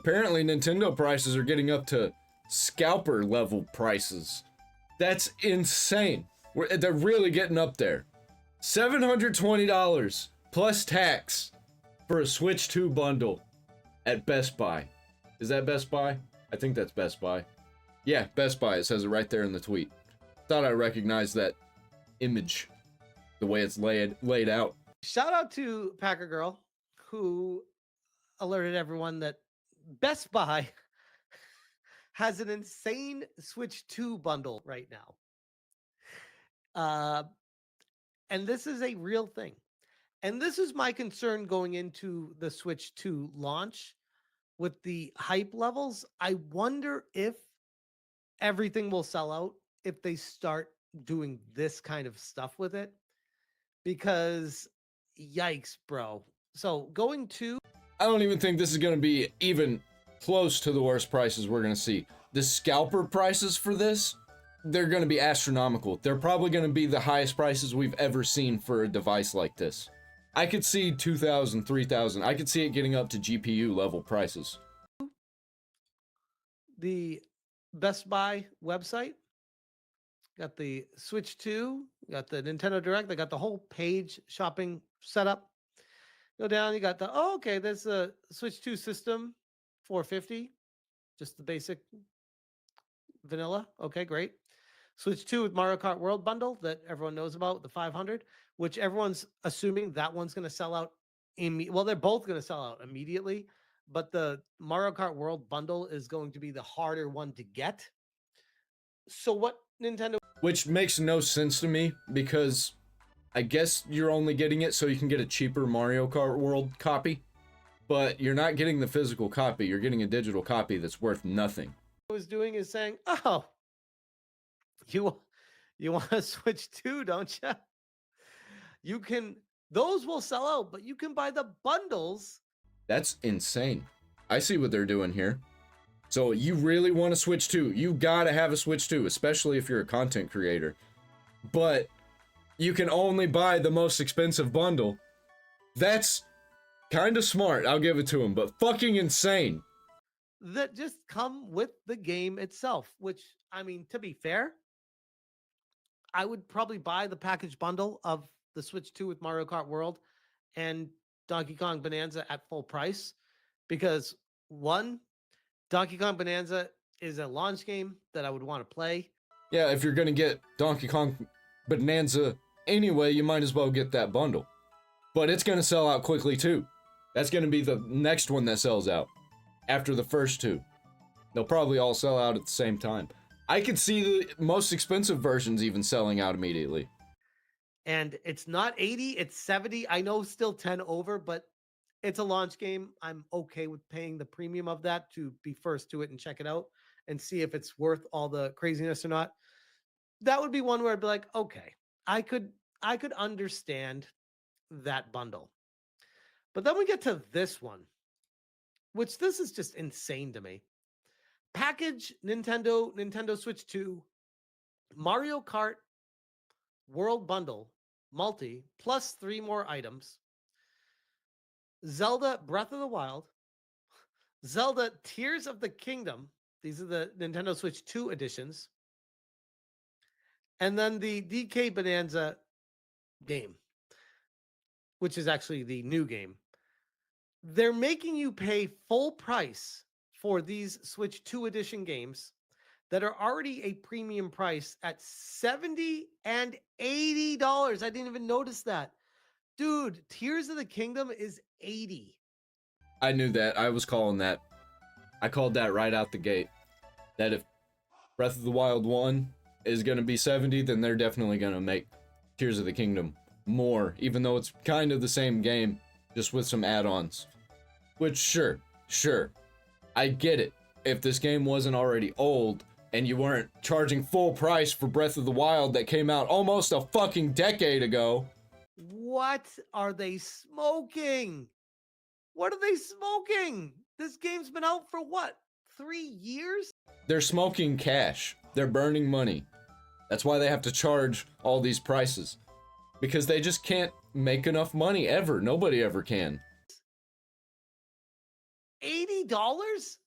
apparently Nintendo prices are getting up to scalper level prices. That's insane. They're really getting up there. $720 plus tax for a Switch 2 bundle at Best Buy. Is that Best Buy? I think that's Best Buy. Yeah, Best Buy. It says it right there in the tweet. Thought I recognized that image, the way it's laid out. Shout out to Packer Girl, who alerted everyone that Best Buy has an insane Switch 2 bundle right now. And this is a real thing. And this is my concern going into the Switch 2 launch with the hype levels. I wonder if everything will sell out if they start doing this kind of stuff with it. Because yikes, bro. So going to... I don't even think this is going to be even close to the worst prices we're going to see. The scalper prices for this, they're going to be astronomical. They're probably going to be the highest prices we've ever seen for a device like this. I could see 2,000, 3,000. I could see it getting up to GPU level prices. The Best Buy website got the Switch 2, got the Nintendo Direct. They got the whole page shopping setup. Go down, you got the, oh, okay, there's a Switch 2 system, $450, just the basic vanilla. Okay, great. Switch 2 with Mario Kart World bundle that everyone knows about, the 500, which everyone's assuming that one's going to sell out. Well, they're both going to sell out immediately, but the Mario Kart World bundle is going to be the harder one to get. So what Nintendo... Which makes no sense to me, because I guess you're only getting it so you can get a cheaper Mario Kart World copy, but you're not getting the physical copy. You're getting a digital copy that's worth nothing. What was doing is saying, oh, you want to Switch 2, don't you? You can, those will sell out, but you can buy the bundles. That's insane. I see what they're doing here. So you really want to Switch 2. You gotta have a Switch 2, especially if you're a content creator. But you can only buy the most expensive bundle. That's kind of smart, I'll give it to him, but fucking insane. That just come with the game itself, which, I mean, to be fair, I would probably buy the package bundle of the Switch 2 with Mario Kart World and Donkey Kong Bonanza at full price, because one, Donkey Kong Bonanza is a launch game that I would want to play. Yeah, if you're gonna get Donkey Kong Bonanza anyway, you might as well get that bundle. But it's gonna sell out quickly too. That's gonna be the next one that sells out after the first two. They'll probably all sell out at the same time. I could see the most expensive versions even selling out immediately. And it's not 80, it's 70. I know still 10 over, but it's a launch game. I'm okay with paying the premium of that to be first to it and check it out and see if it's worth all the craziness or not. That would be one where I'd be like, okay, I could understand that bundle. But then we get to this one, which this is just insane to me. Package Nintendo Switch 2, Mario Kart World Bundle, multi, plus 3 more items. Zelda Breath of the Wild, Zelda Tears of the Kingdom. These are the Nintendo Switch 2 editions. And then the DK Bonanza game, which is actually the new game. They're making you pay full price for these Switch 2 edition games that are already a premium price at $70 and $80. I didn't even notice that. Dude, Tears of the Kingdom is $80. I knew that. I was calling that. I called that right out the gate. That if Breath of the Wild 1 is going to be 70, then they're definitely going to make Tears of the Kingdom more, even though it's kind of the same game, just with some add-ons. Which, sure, I get it. If this game wasn't already old, and you weren't charging full price for Breath of the Wild that came out almost a fucking decade ago. What are they smoking? What are they smoking? This game's been out for what? 3 years? They're smoking cash. They're burning money. That's why they have to charge all these prices. Because they just can't make enough money ever. Nobody ever can. $80?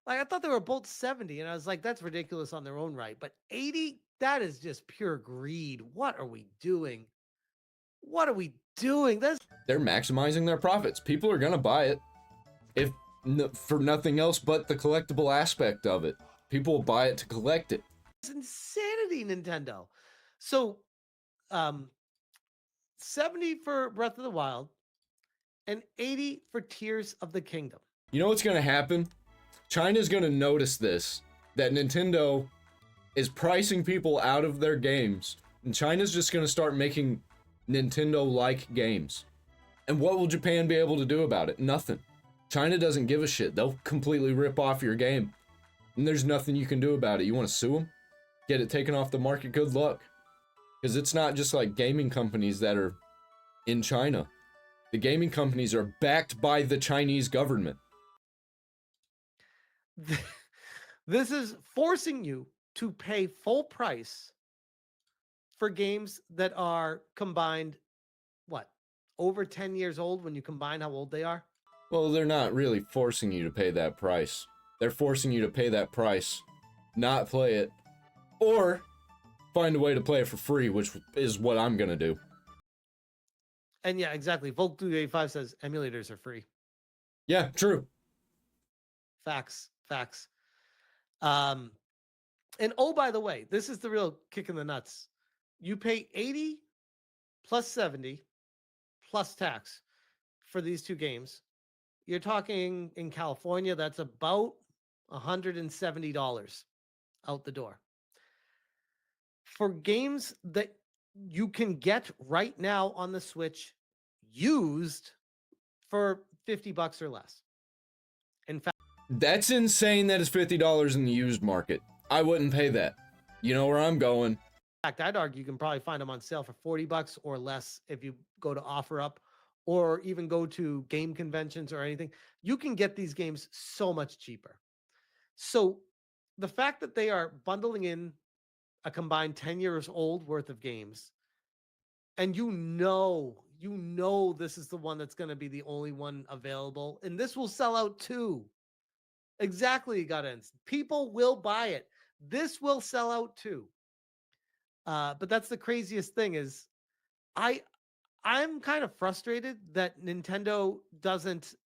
Like, I thought they were both 70, and I was like, that's ridiculous on their own right. But 80, that is just pure greed. What are we doing? What are we doing? They're maximizing their profits. People are gonna buy it, if for nothing else but the collectible aspect of it. People will buy it to collect it. It's insanity, Nintendo. So, 70 for Breath of the Wild and 80 for Tears of the Kingdom. You know what's gonna happen? China's gonna notice this, that Nintendo is pricing people out of their games, and China's just gonna start making Nintendo-like games. And what will Japan be able to do about it? Nothing. China doesn't give a shit. They'll completely rip off your game, and there's nothing you can do about it. You want to sue them? Get it taken off the market? Good luck. Because it's not just like gaming companies that are in China. The gaming companies are backed by the Chinese government. This is forcing you to pay full price for games that are combined, what, over 10 years old when you combine how old they are? Well, they're not really forcing you to pay that price. They're forcing you to pay that price, not play it, or find a way to play it for free, which is what I'm gonna do. And yeah, exactly. Volk285 says emulators are free. Yeah, true. Facts. And oh, by the way, this is the real kick in the nuts. You pay 80 plus 70 plus tax for these two games. You're talking in California, that's about $170 out the door. For games that you can get right now on the Switch used for $50 or less. In fact, that's insane that it's $50 in the used market. I wouldn't pay that. You know where I'm going. In fact, I'd argue you can probably find them on sale for $40 or less if you go to OfferUp or even go to game conventions or anything. You can get these games so much cheaper. So the fact that they are bundling in a combined 10 years old worth of games, and you know this is the one that's going to be the only one available, and this will sell out too. Exactly, Guttins. People will buy it. This will sell out too. But that's the craziest thing is I'm kind of frustrated that Nintendo doesn't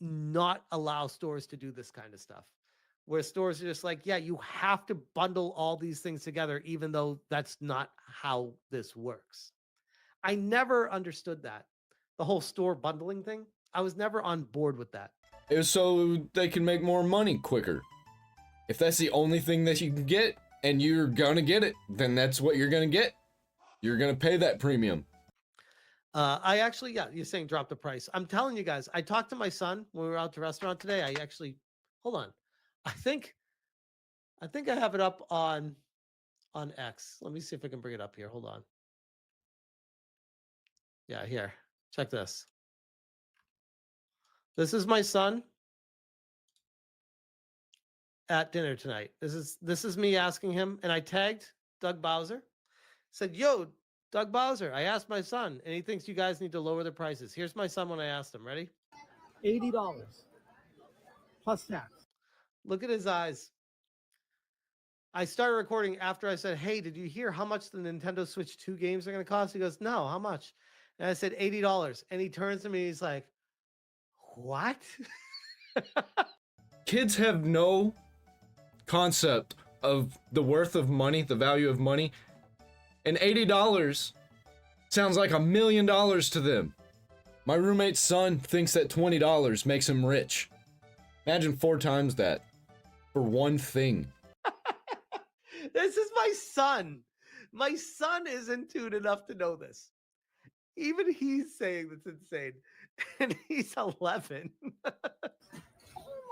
not allow stores to do this kind of stuff. Where stores are just like, yeah, you have to bundle all these things together, even though that's not how this works. I never understood that. The whole store bundling thing. I was never on board with that. It was so they can make more money quicker. If that's the only thing that you can get, and you're gonna get it, then that's what you're gonna get. You're gonna pay that premium. I actually, yeah, you're saying drop the price. I'm telling you guys, I talked to my son when we were out to restaurant today. I actually, hold on. I think I have it up on X. Let me see if I can bring it up here. Hold on. Yeah, here. Check this. This is my son at dinner tonight. This is me asking him, and I tagged Doug Bowser. Said, "Yo, Doug Bowser, I asked my son, and he thinks you guys need to lower the prices." Here's my son when I asked him. Ready? $80 plus tax. Look at his eyes. I started recording after I said, "Hey, did you hear how much the Nintendo Switch 2 games are going to cost?" He goes, "No, how much?" And I said, $80. And he turns to me, he's like, "What?" Kids have no concept of the worth of money, the value of money, and $80 sounds like $1 million to them. My roommate's son thinks that $20 makes him rich. Imagine 4 times that for one thing. This is my son. My son is in tune enough to know this. Even he's saying that's insane. And he's 11.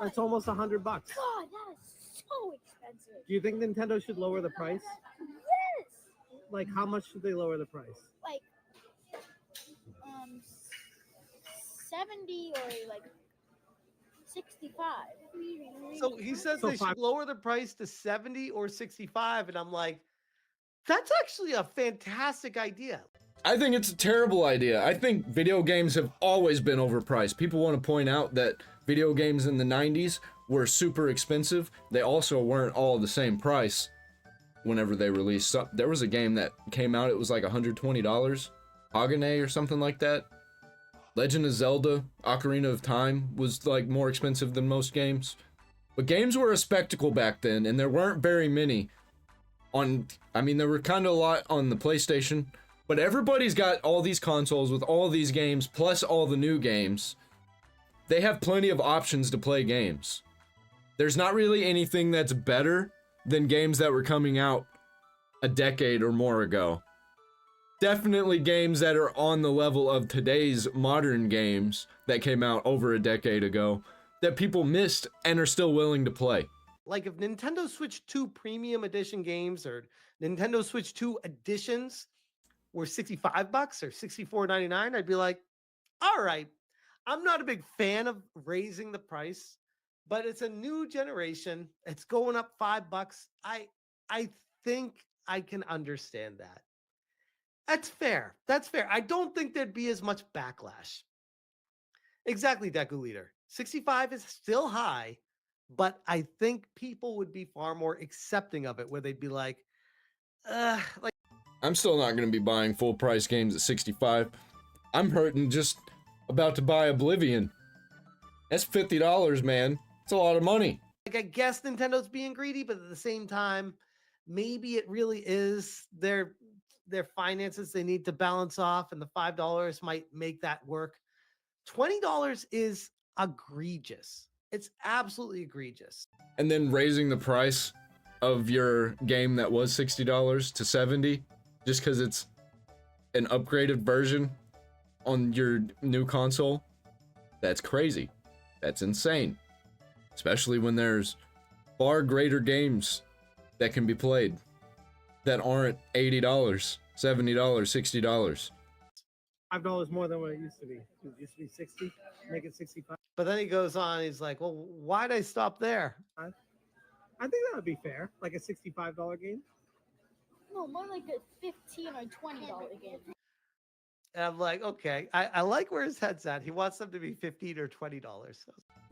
That's almost $100. God, that is so expensive. Do you think Nintendo should lower the price? Yes. Like, how much should they lower the price? Like, 70 or like 65. So he says So they should lower the price to 70 or 65. And I'm like, that's actually a fantastic idea. I think it's a terrible idea. I think video games have always been overpriced. People want to point out that video games in the 90s were super expensive. They also weren't all the same price whenever they released. There was a game that came out, it was like $120, Hagane or something like that. Legend of Zelda, Ocarina of Time was like more expensive than most games. But games were a spectacle back then, and there weren't very many on, I mean, there were kind of a lot on the PlayStation, but everybody's got all these consoles with all these games, plus all the new games. They have plenty of options to play games. There's not really anything that's better than games that were coming out a decade or more ago. Definitely games that are on the level of today's modern games that came out over a decade ago that people missed and are still willing to play. Like if Nintendo Switch 2 Premium Edition games or Nintendo Switch 2 editions were $65 or $64.99, I'd be like, all right, I'm not a big fan of raising the price, but it's a new generation. It's going up $5. I think I can understand that. That's fair. That's fair. I don't think there'd be as much backlash. Exactly, Deku Leader. 65 is still high, but I think people would be far more accepting of it, where they'd be like, I'm still not going to be buying full price games at 65. I'm hurting just about to buy Oblivion. That's $50, man. It's a lot of money. like I guess Nintendo's being greedy, but at the same time, maybe it really is their finances they need to balance off, and the $5 might make that work. $20 is egregious. It's absolutely egregious. And then raising the price of your game that was $60 to $70 just because it's an upgraded version on your new console. That's crazy. That's insane. Especially when there's far greater games that can be played that aren't $80, $70, $60. $5 more than what it used to be. It used to be 60. Make it 65. But then he goes on, he's like, well, why'd I stop there? I think that would be fair. Like a $65 game. No, more like a $15 or $20 game. And I'm like, okay, I like where his head's at. He wants them to be $15 or $20.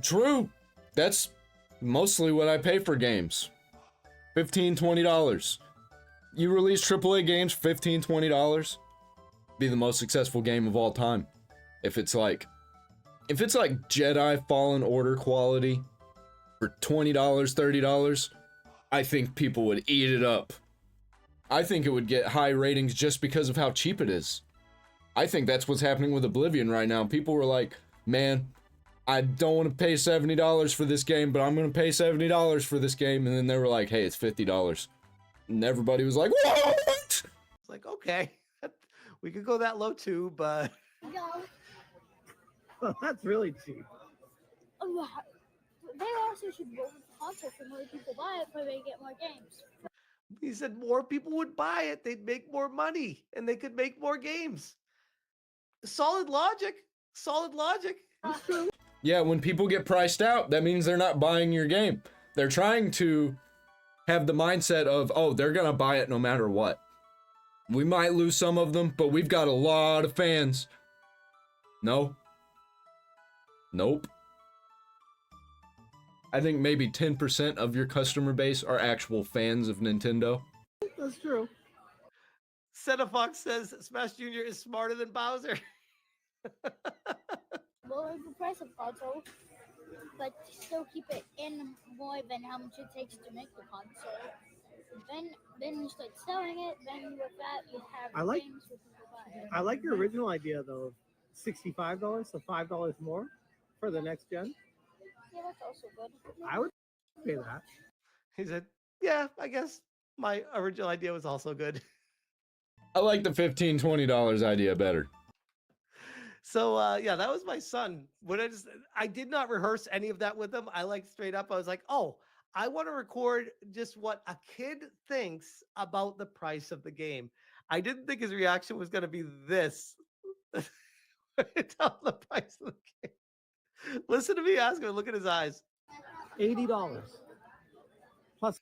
True. That's mostly what I pay for games. $15, $20. You release AAA games for $15, $20, be the most successful game of all time. If it's like Jedi Fallen Order quality for $20, $30, I think people would eat it up. I think it would get high ratings just because of how cheap it is. I think that's what's happening with Oblivion right now. People were like, man, I don't want to pay $70 for this game, but I'm going to pay $70 for this game. And then they were like, hey, it's $50. And everybody was like, what? It's like, okay, we could go that low too, but No. Oh, that's really cheap. Oh, yeah. They also should roll the console for more people buy it so they get more games. he said more people would buy it. They'd make more money and they could make more games. Solid logic. Solid logic. Yeah, when people get priced out, that means they're not buying your game. They're trying to have the mindset of, oh, they're gonna buy it no matter what. We might lose some of them, but we've got a lot of fans. No. Nope. I think maybe 10% of your customer base are actual fans of Nintendo. That's true. Fox says Smash Jr. is smarter than Bowser. Lower the price of console, but still keep it in more than how much it takes to make the console. Then you start selling it. Then with that, you have I like- games for people to buy. I like your original idea though. $65, so $5 more for the next gen. Yeah, that's also good. I would pay that. He said, yeah, I guess my original idea was also good. I like the $15, $20 idea better. So yeah, that was my son. When I did not rehearse any of that with him. I like straight up, I was like, oh, I want to record just what a kid thinks about the price of the game. I didn't think his reaction was going to be this. Tell the price of the game. Listen to me ask him, look at his eyes. $80 plus.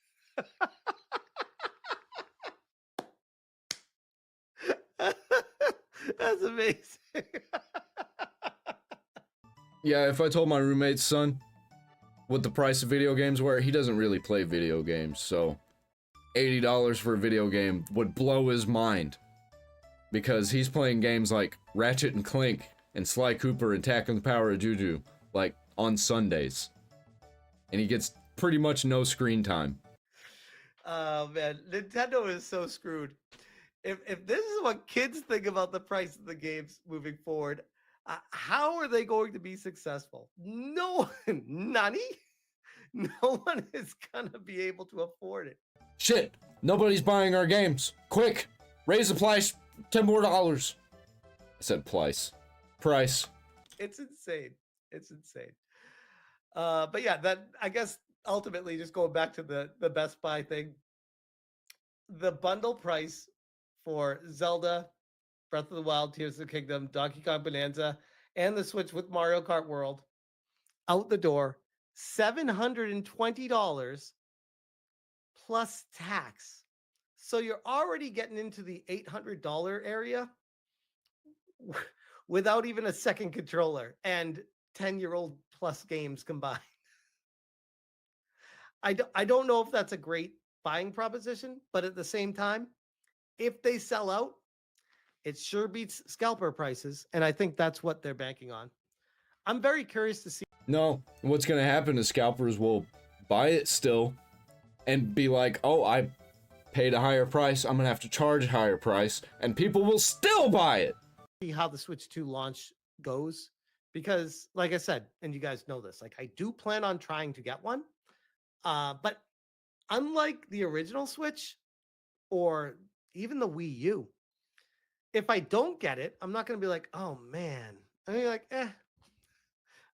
That's amazing. Yeah, if I told my roommate's son what the price of video games were, he doesn't really play video games, so $80 for a video game would blow his mind. Because he's playing games like Ratchet and Clank and Sly Cooper and Attack on the Power of Juju, like, on Sundays. And he gets pretty much no screen time. Oh man, Nintendo is so screwed. If this is what kids think about the price of the games moving forward, how are they going to be successful? No one, nani? No one is gonna be able to afford it. Shit! Nobody's buying our games! Quick! Raise the price $10 more. I said price. Price. It's insane. It's insane. But yeah, that I guess ultimately just going back to the Best Buy thing, the bundle price for Zelda, Breath of the Wild, Tears of the Kingdom, Donkey Kong Bonanza, and the Switch with Mario Kart World out the door, $720 plus tax. So you're already getting into the $800 area without even a second controller and 10-year-old plus games combined. I don't know if that's a great buying proposition, but at the same time, if they sell out, it sure beats scalper prices, and I think that's what they're banking on. I'm very curious to see. No, what's gonna happen is scalpers will buy it still and be like, oh, I paid a higher price, I'm gonna have to charge a higher price, and people will still buy it. See how the Switch 2 launch goes, because like I said, and you guys know this, like I do plan on trying to get one, but unlike the original Switch or even the Wii U, if I don't get it, I'm not going to be like, oh man, I mean, like,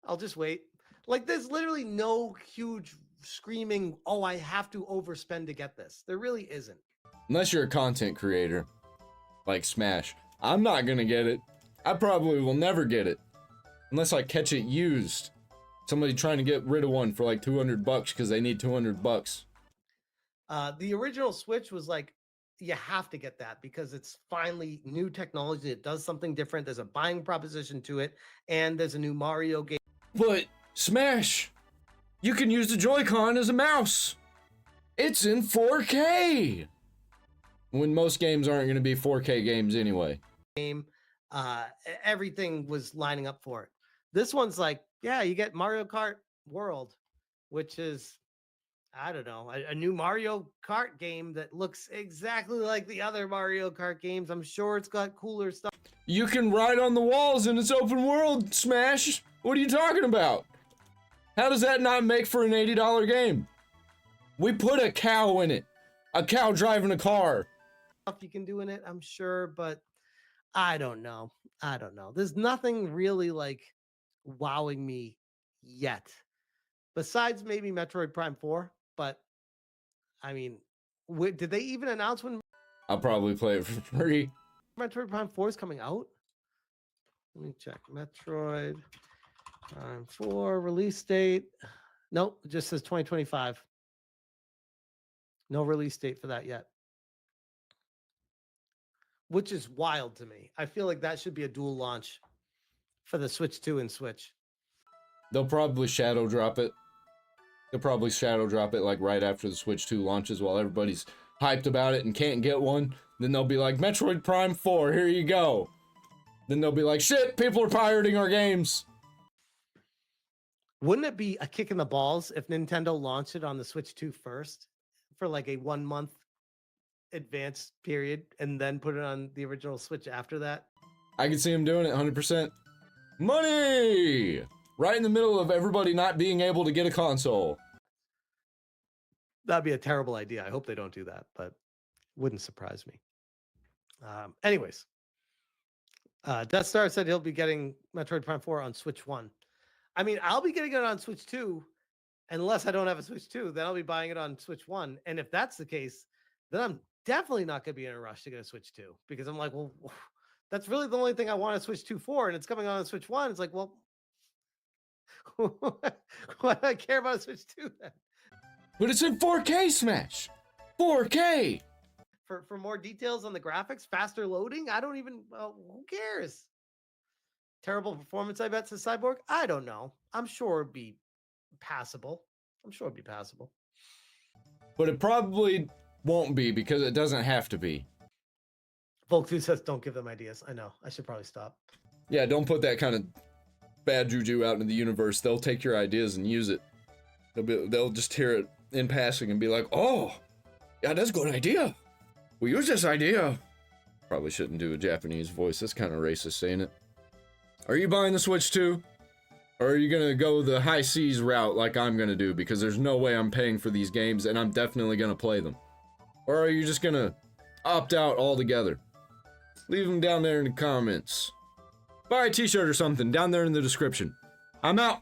I'll just wait. Like there's literally no huge screaming, oh, I have to overspend to get this. There really isn't. Unless you're a content creator, like Smash. I'm not gonna get it. I probably will never get it. Unless I catch it used. Somebody trying to get rid of one for like $200 because they need $200. The original Switch was like, you have to get that because it's finally new technology. It does something different. There's a buying proposition to it, and there's a new Mario game. But Smash, you can use the Joy-Con as a mouse. It's in 4K. When most games aren't going to be 4K games anyway. Everything was lining up for it. This one's like, yeah, you get Mario Kart World, which is, I don't know, a new Mario Kart game that looks exactly like the other Mario Kart games. I'm sure it's got cooler stuff. You can ride on the walls in its open world, Smash. What are you talking about? How does that not make for an $80 game? We put a cow in it. A cow driving a car. You can do in it, I'm sure, but I don't know. There's nothing really like wowing me yet. Besides maybe Metroid Prime 4, but I mean, did they even announce when I'll probably play it for free. Metroid Prime 4 is coming out? Let me check. Metroid Prime 4 release date. Nope, it just says 2025. No release date for that yet. Which is wild to me. I feel like that should be a dual launch for the Switch 2 and Switch. They'll probably shadow drop it. They'll probably shadow drop it like right after the Switch 2 launches while everybody's hyped about it and can't get one. Then they'll be like, Metroid Prime 4, here you go. Then they'll be like, shit, people are pirating our games. Wouldn't it be a kick in the balls if Nintendo launched it on the Switch 2 first for like a 1 month advance period and then put it on the original Switch after that? I can see them doing it 100%. Money! Right in the middle of everybody not being able to get a console. That'd be a terrible idea. I hope they don't do that, but wouldn't surprise me. Anyways, Death Star said he'll be getting Metroid Prime 4 on Switch 1. I mean, I'll be getting it on Switch 2 unless I don't have a Switch 2. Then I'll be buying it on Switch 1. And if that's the case, then I'm definitely not going to be in a rush to get a Switch 2 because I'm like, well, that's really the only thing I want a Switch 2 for. And it's coming on a Switch 1. It's like, well, why do I care about a Switch 2 then? But it's in 4K, Smash! 4K! for more details on the graphics, faster loading. I don't even. Who cares? Terrible performance, I bet, says Cyborg. I don't know. I'm sure it'd be passable. But it probably won't be because it doesn't have to be. Volk2 says, don't give them ideas. I know. I should probably stop. Yeah, don't put that kind of bad juju out into the universe. They'll take your ideas and use it. They'll just hear it in passing and be like, oh, yeah, that's a good idea. We use this idea. Probably shouldn't do a Japanese voice. That's kind of racist saying it. Are you buying the Switch 2? Or are you gonna go the high seas route like I'm gonna do? Because there's no way I'm paying for these games and I'm definitely gonna play them. Or are you just gonna opt out altogether? Leave them down there in the comments. Buy a t-shirt or something down there in the description. I'm out.